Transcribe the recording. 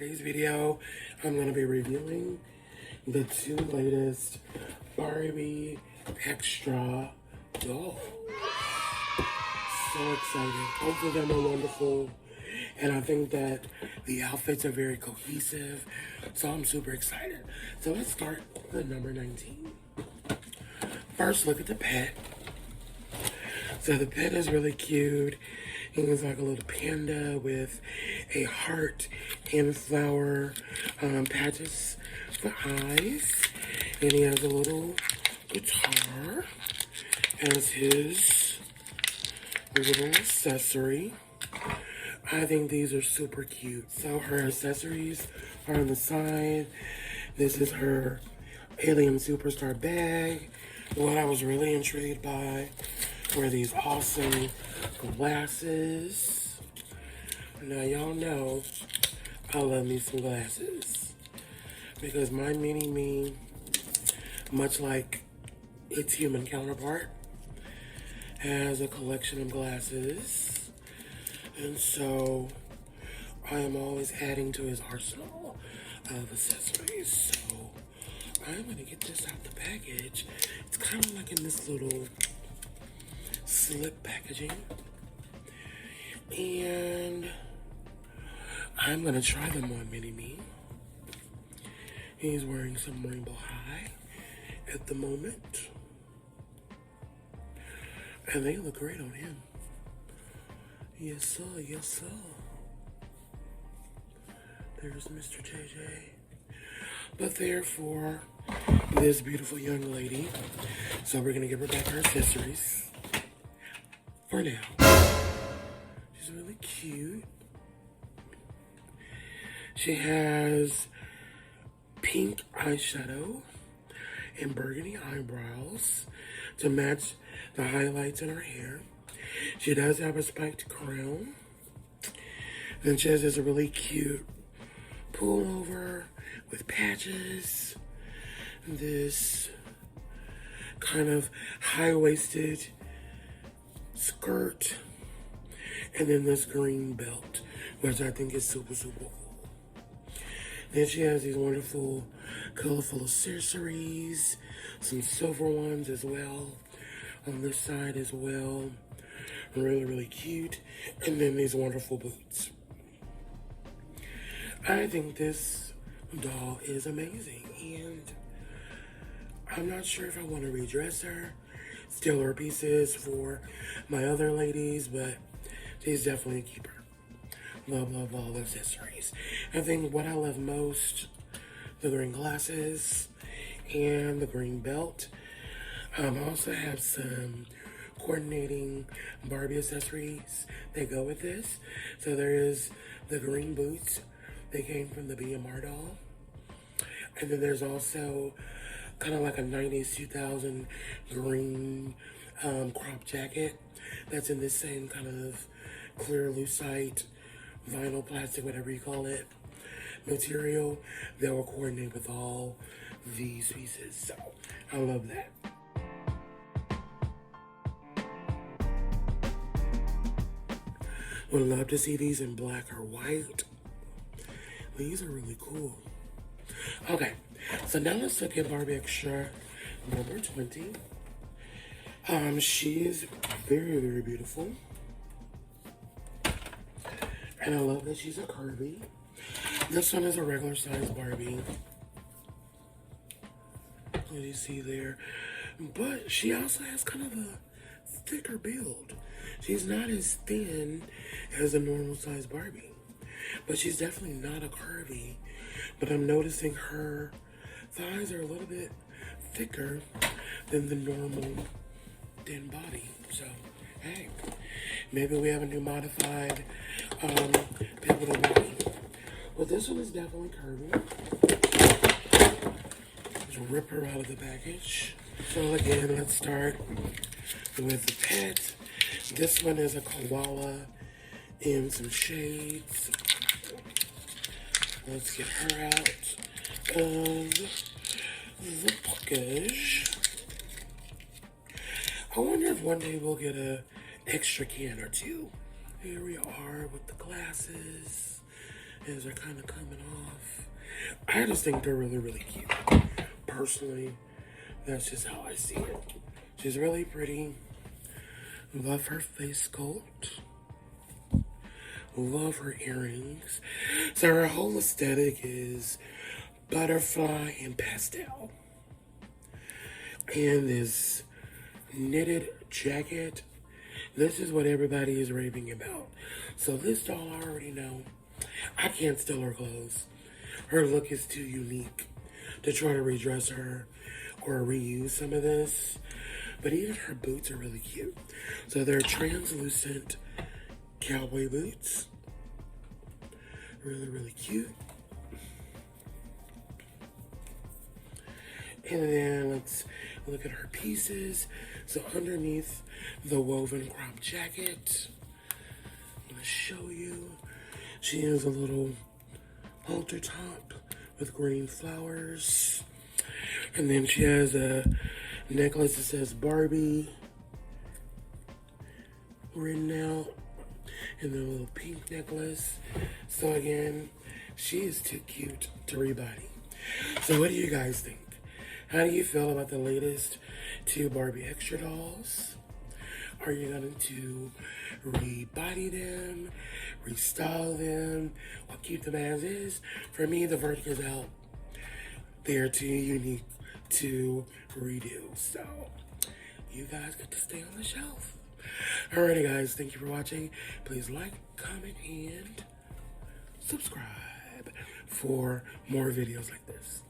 today's video, I'm going to be reviewing the two latest Barbie Extra dolls. So excited. Both of them are wonderful. And I think that the outfits are very cohesive. So I'm super excited. So let's start with number 19. First, look at the pet. So the pet is really cute. He's like a little panda with a heart and flower patches for eyes. And he has a little guitar as his little accessory. I think these are super cute. So her accessories are on the side. This is her Alien Superstar bag. What I was really intrigued by were these awesome glasses. Now y'all know I love me some glasses because my mini-me, much like its human counterpart, has a collection of glasses, and so I am always adding to his arsenal of accessories. So I'm gonna get this out the package. It's kind of like in this little slip packaging, and I'm gonna try them on Mini-Me. He's wearing some Rainbow High at the moment, and they look great on him. Yes sir, yes sir. There's Mr. JJ. But therefore, this beautiful young lady, so we're gonna give her back her accessories for now. She's really cute. She has pink eyeshadow and burgundy eyebrows to match the highlights in her hair. She does have a spiked crown. And she has this really cute pullover with patches. This kind of high-waisted skirt. And then this green belt, which I think is super, super cool. Then she has these wonderful, colorful accessories, some silver ones as well, on this side as well. Really, really cute. And then these wonderful boots. I think this doll is amazing, and I'm not sure if I want to redress her, steal her pieces for my other ladies, but she's definitely a keeper. Love all the accessories. I think what I love most, the green glasses and the green belt. I also have some coordinating Barbie accessories that go with this. So there is the green boots. They came from the BMR doll. And then there's also kind of like a 90s, 2000 green crop jacket that's in this same kind of clear lucite, vinyl, plastic, whatever you call it, material that will coordinate with all these pieces. So I love that. Would love to see these in black or white. These are really cool. Okay, so now let's look at Barbie Extra number 20. She is very, very beautiful. And I love that she's a curvy. This one is a regular size Barbie. As you see there. But she also has kind of a thicker build. She's not as thin as a normal size Barbie. But she's definitely not a curvy. But I'm noticing her thighs are a little bit thicker than the normal thin body. So, hey, maybe we have a new modified pivotal body. Well, this one is definitely curvy. Let's rip her out of the package. So again, let's start with the pet. This one is a koala in some shades. Let's get her out of the package. I wonder if one day we'll get a extra can or two. Here we are with the glasses as they're kind of coming off. I just think they're really, really cute. Personally, that's just how I see it. She's really pretty. Love her face sculpt. Love her earrings. So her whole aesthetic is butterfly and pastel. And this knitted jacket. This is what everybody is raving about. So this doll I already know. I can't steal her clothes. Her look is too unique to try to redress her or reuse some of this. But even her boots are really cute. So they're translucent cowboy boots. Really, really cute. And then let's look at her pieces. So underneath the woven crop jacket, I'm gonna show you. She has a little halter top with green flowers. And then she has a necklace that says Barbie written out. And then a little pink necklace. So again, she is too cute to rebody. So what do you guys think? How do you feel about the latest 2 Barbie extra dolls? Are you going to rebody them, restyle them, or keep them as is? For me, the verdict is out. They are too unique to redo. So you guys get to stay on the shelf. Alrighty guys, thank you for watching. Please like, comment, and subscribe for more videos like this.